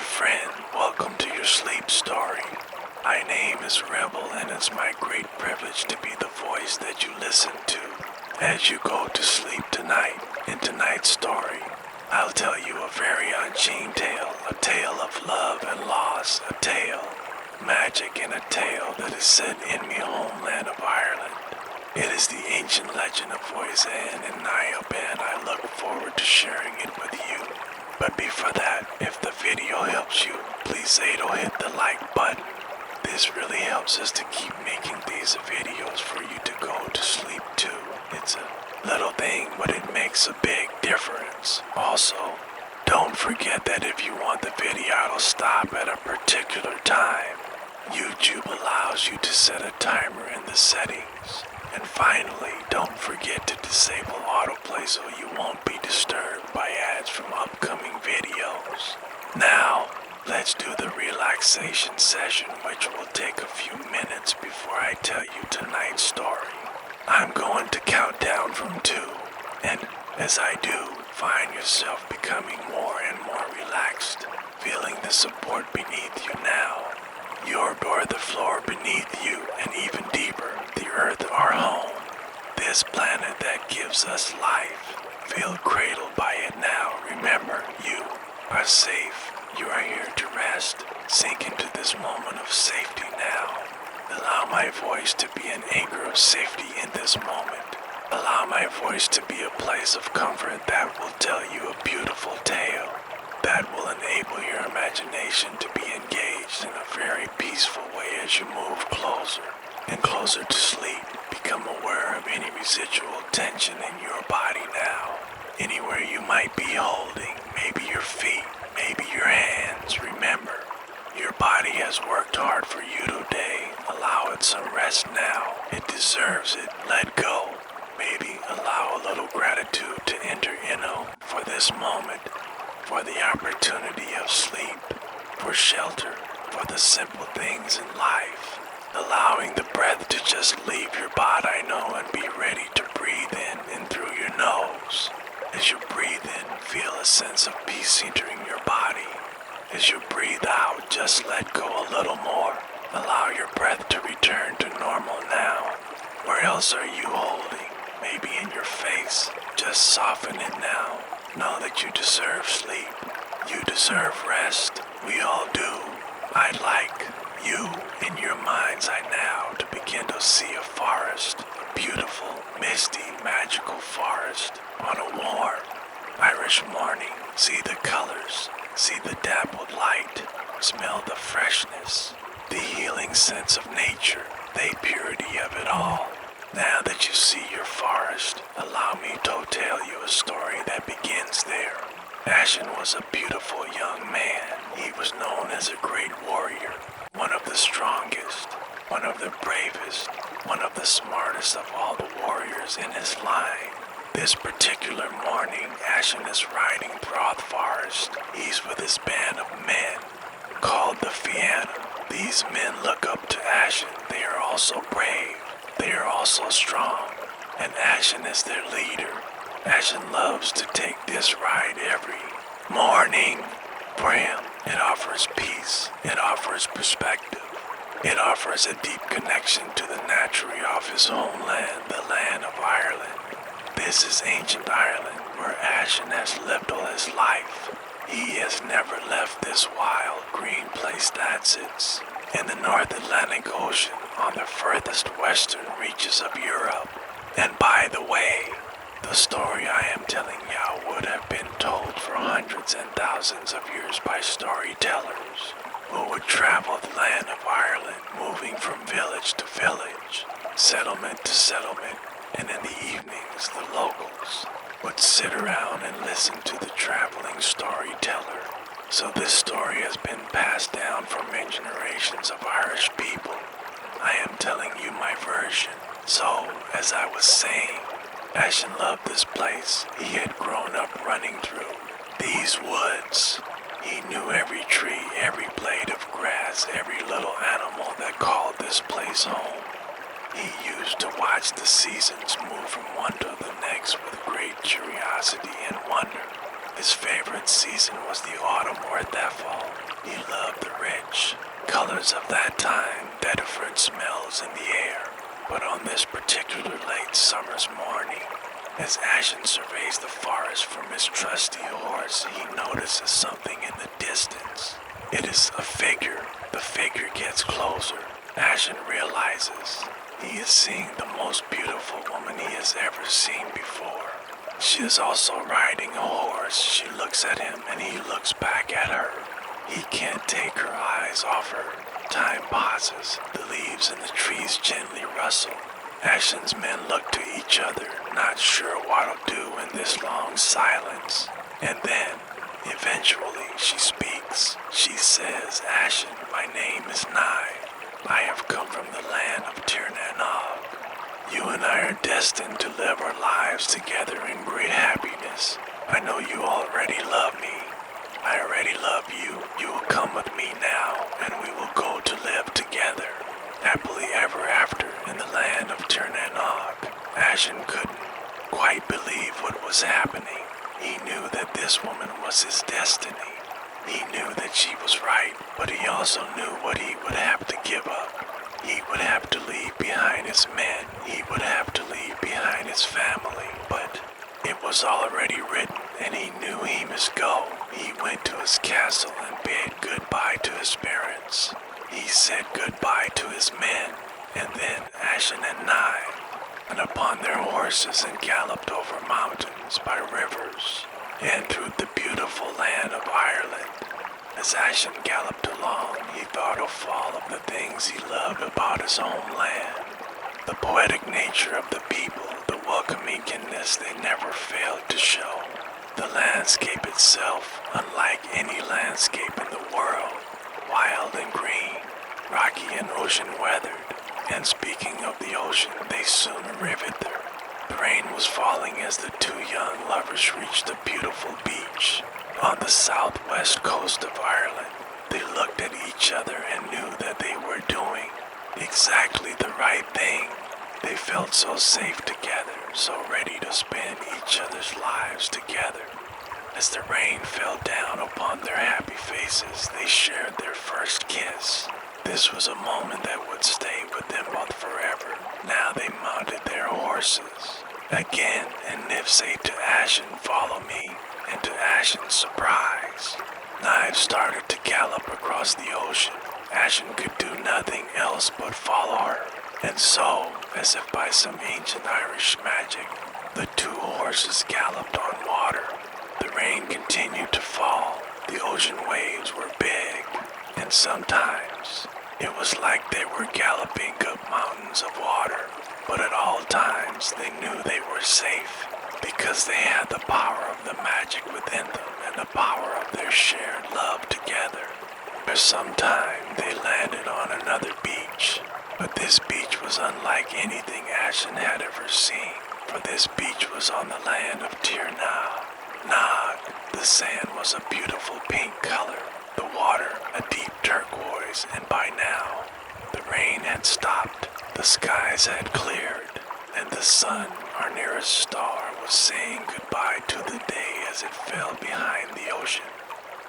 friend, welcome to your sleep story. My name is Rebel, and it's my great privilege to be the voice that you listen to as you go to sleep tonight. In tonight's story, I'll tell you a very unchained tale, a tale of love and loss, a tale, magic, and a tale that is set in my homeland of Ireland. It is the ancient legend of Oisín and Niamh, and I look forward to sharing it with you. But before that, if the video helps you, please hit the like button. This really helps us to keep making these videos for you to go to sleep too. It's a little thing, but it makes a big difference. Also, don't forget that if you want the video to stop at a particular time, YouTube allows you to set a timer in the settings. And finally, don't forget to disable autoplay so you won't be disturbed by ads from upcoming videos. Now, let's do the relaxation session, which will take a few minutes before I tell you tonight's story. I'm going to count down from 2, and as I do, find yourself becoming more and more relaxed, feeling the support beneath you now. Your door, the floor beneath you, and even deeper, the earth, our home. This planet that gives us life. Feel cradled by it now. Remember, you are safe. You are here to rest. Sink into this moment of safety now. Allow my voice to be an anchor of safety in this moment. Allow my voice to be a place of comfort that will tell you a beautiful tale. That will enable your imagination to be engaged in a very peaceful way as you move closer and closer to sleep. Become aware of any residual tension in your body now. Anywhere you might be holding, maybe your feet, maybe your hands. Remember, your body has worked hard for you today. Allow it some rest now. It deserves it. Let go. Maybe allow a little gratitude to enter for this moment. For the opportunity of sleep, for shelter, for the simple things in life, allowing the breath to just leave your body, and be ready to breathe in and through your nose. As you breathe in, feel a sense of peace entering your body. As you breathe out, just let go a little more. Allow your breath to return to normal now. Where else are you holding? Maybe in your face. Just soften it now. Know that you deserve sleep. You deserve rest. We all do. I'd like you in your mind's eye now to begin to see a forest. A beautiful, misty, magical forest on a warm Irish morning. See the colors. See the dappled light. Smell the freshness. The healing sense of nature. The purity of it all. Now that you see your forest, allow me to tell you a story that begins there. Oisin was a beautiful young man. He was known as a great warrior, one of the strongest, one of the bravest, one of the smartest of all the warriors in his line. This particular morning, Oisin is riding through the forest. He's with his band of men, called the Fianna. These men look up to Oisin. They are also brave. They are also strong, and Oisin is their leader. Oisin loves to take this ride every morning. For him, it offers peace, it offers perspective, it offers a deep connection to the naturally of his homeland, the land of Ireland. This is ancient Ireland, where Oisin has lived all his life. He has never left this wild, green place that sits in the North Atlantic Ocean on the furthest western reaches of Europe. And by the way, the story I am telling you would have been told for hundreds and thousands of years by storytellers who would travel the land of Ireland, moving from village to village, settlement to settlement, and in the evenings the locals would sit around and listen to the traveling storyteller. So this story has been passed down from many generations of Irish people. I am telling you my version. So, as I was saying, Oisin loved this place. He had grown up running through these woods. He knew every tree, every blade of grass, every little animal that called this place home. He used to watch the seasons move from one to the next with great curiosity and wonder. His favorite season was the autumn or that fall. He loved the rich colors of that time, the different smells in the air. But on this particular late summer's morning, as Ashen surveys the forest from his trusty horse, he notices something in the distance. It is a figure. The figure gets closer. Ashen realizes he is seeing the most beautiful woman he has ever seen before. She is also riding a horse. She looks at him and he looks back at her. He can't take her eyes off her. Time pauses. The leaves in the trees gently rustle. Ashen's men look to each other, not sure what to do in this long silence. And then, eventually, she speaks. She says, "Ashen, my name is Niamh. I have come from the land of Tirnanog. You and I are destined to live our lives together in great happiness. I know you already love me. I already love you. You will come with me now, and we will go to live together, happily ever after in the land of Tirnanog." Ashen couldn't quite believe what was happening. He knew that this woman was his destiny. He knew that she was right, but he also knew what he would have to give up. He would have to leave behind his men. He would have to leave behind his family. But it was already written, and he knew he must go. He went to his castle and bid goodbye to his parents. He said goodbye to his men, and then Ashen and Niamh went upon their horses and galloped over mountains, by rivers, and through the beautiful land of Ireland. As Ashen galloped along, he thought of all of the things he loved about his homeland. The poetic nature of the people, the welcomingness they never failed to show. The landscape itself, unlike any landscape in the world, wild and green, rocky and ocean weathered. And speaking of the ocean, they soon arrived there. The rain was falling as the two young lovers reached a beautiful beach on the southwest coast of Ireland. They looked at each other and knew that they were doing exactly the right thing. They felt so safe together, so ready to spend each other's lives together. As the rain fell down upon their happy faces, they shared their first kiss. This was a moment that would stay with them both forever. Now they mounted their horses again, and Niamh said to Ashen, "Follow me." And to Ashen's surprise, Niamh started to gallop across the ocean. Ashen could do nothing else but follow her. And so, as if by some ancient Irish magic, the two horses galloped on water. The rain continued to fall. The ocean waves were big, and sometimes it was like they were galloping up mountains of water. But at all times, they knew they were safe because they had the power of the magic within them and the power of their shared love together. For some time, they landed on another beach, but this beach was unlike anything Ashen had ever seen, for this beach was on the land of Tirnanog. The sand was a beautiful pink color, the water a deep turquoise, and by now, the rain had stopped, the skies had cleared, and the sun, our nearest star, was saying goodbye to the day as it fell behind the ocean.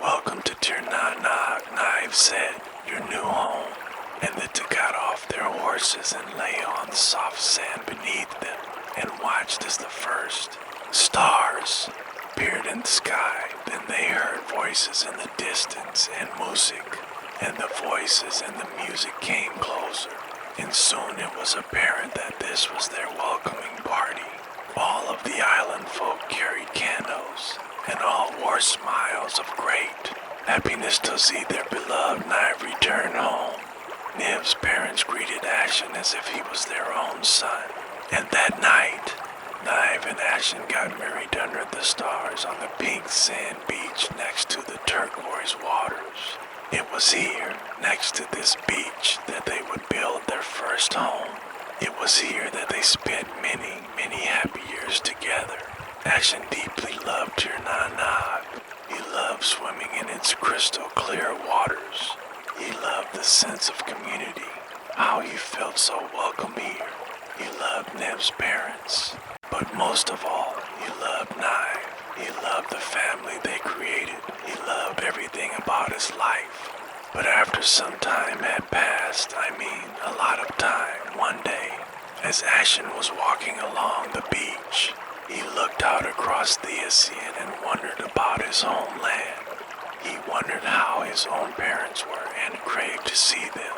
"Welcome to Tirnanog," Niamh said, "your new home." And they got off their horses and lay on the soft sand beneath them and watched as the first stars appeared in the sky. Then they heard voices in the distance and music, and the voices and the music came closer. And soon it was apparent that this was their welcoming party. All of the island folk carried candles, and all wore smiles of great happiness to see their beloved Niamh return home. Niamh's parents greeted Ashen as if he was their own son. And that night, Niamh and Ashen got married under the stars on the pink sand beach next to the turquoise waters. It was here, next to this beach, that they would build their first home. It was here that they spent many, many happy years together. Ashen deeply loved Tirnanog. He loved swimming in its crystal clear waters. He loved the sense of community, how he felt so welcome here. He loved Niamh's parents, but most of all, he loved Niamh. He loved the family they created. He loved everything about his life. But after some time had passed, a lot of time, one day, as Ashen was walking along the beach, he looked out across the Oisín and wondered about his homeland. He wondered how his own parents were and craved to see them.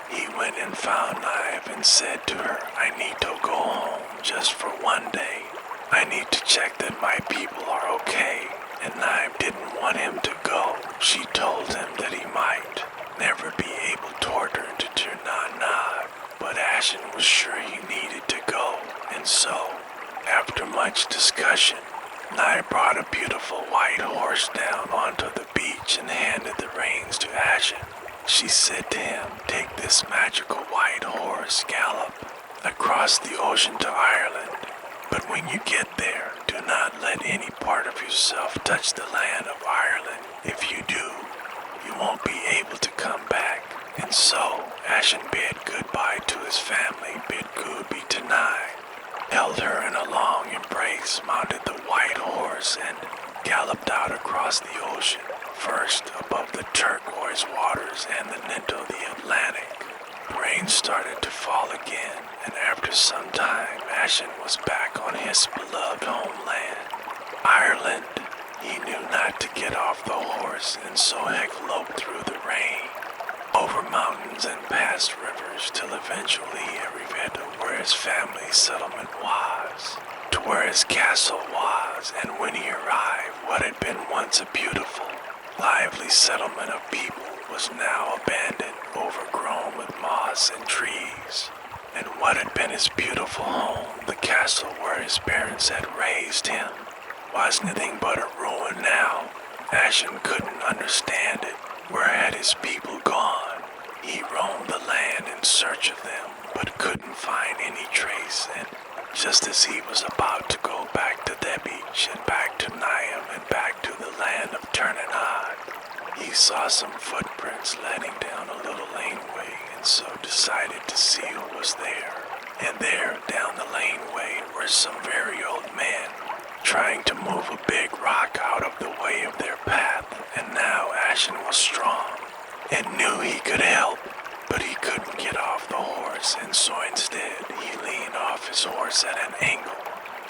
He went and found Niamh and said to her, "I need to go home just for one day. I need to check that my people are okay." And Niamh didn't want him to go. She told him that he might never be able to return to Ternana, but Ashen was sure he needed to go. And so, after much discussion, Niamh brought a beautiful white horse down onto the beach and handed the reins to Ashen. She said to him, "Take this magical white horse, gallop across the ocean to Ireland. But when you get there, do not let any part of yourself touch the land of Ireland. If you do, you won't be able to come back." And so, Ashen bid goodbye to his family, bid goodbye to Niamh, held her in a long embrace, mounted the white horse, and galloped out across the ocean, first above the turquoise waters and then into the Atlantic. The rain started to fall again, and after some time, Ashen was back on his beloved homeland, Ireland. He knew not to get off the horse, and so he loped through the rain, over mountains and past rivers, till eventually he arrived to where his family's settlement was, to where his castle was. And when he arrived, what had been once a beautiful, lively settlement of people was now abandoned, overgrown with moss and trees. And what had been his beautiful home, the castle where his parents had raised him, was nothing but a ruin now. Ashen couldn't understand it. Where had his people gone? He roamed the land in search of them, but couldn't find any trace. And just as he was about to go back to the beach and back to Niamh and back to the land of Ternana, he saw some footprints leading down a little laneway, and so decided to see who was there. And there, down the laneway, were some very old men, trying to move a big rock out of the way of their path. And now Ashen was strong, and knew he could help, but he couldn't get off the horse, and so instead he leaned off his horse at an angle,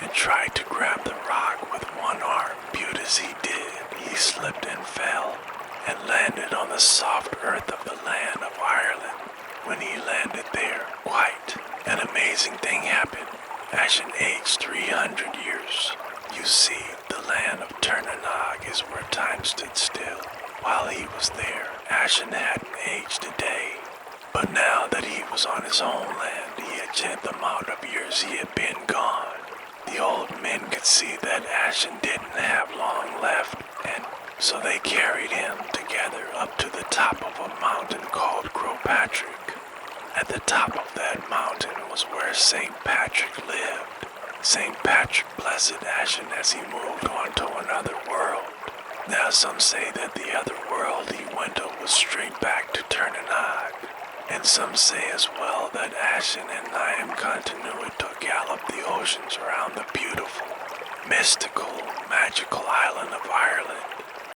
and tried to grab the rock with one arm. But as he did, he slipped and fell, and landed on the soft earth of the land of Ireland. When he landed there, quite an amazing thing happened. Ashen aged 300 years. You see, the land of Ternana is where time stood still. While he was there, Ashen hadn't aged a day. But now that he was on his homeland, he had checked the amount of years he had been gone. The old men could see that Ashen didn't have long left, and so they carried him together up to the top of a mountain called Patrick. At the top of that mountain was where St. Patrick lived. St. Patrick blessed Ashen as he moved on to another world. Now some say that the other world he went to was straight back to Ternana, and some say as well that Ashen and Niamh continued to gallop the oceans around the beautiful, mystical, magical island of Ireland.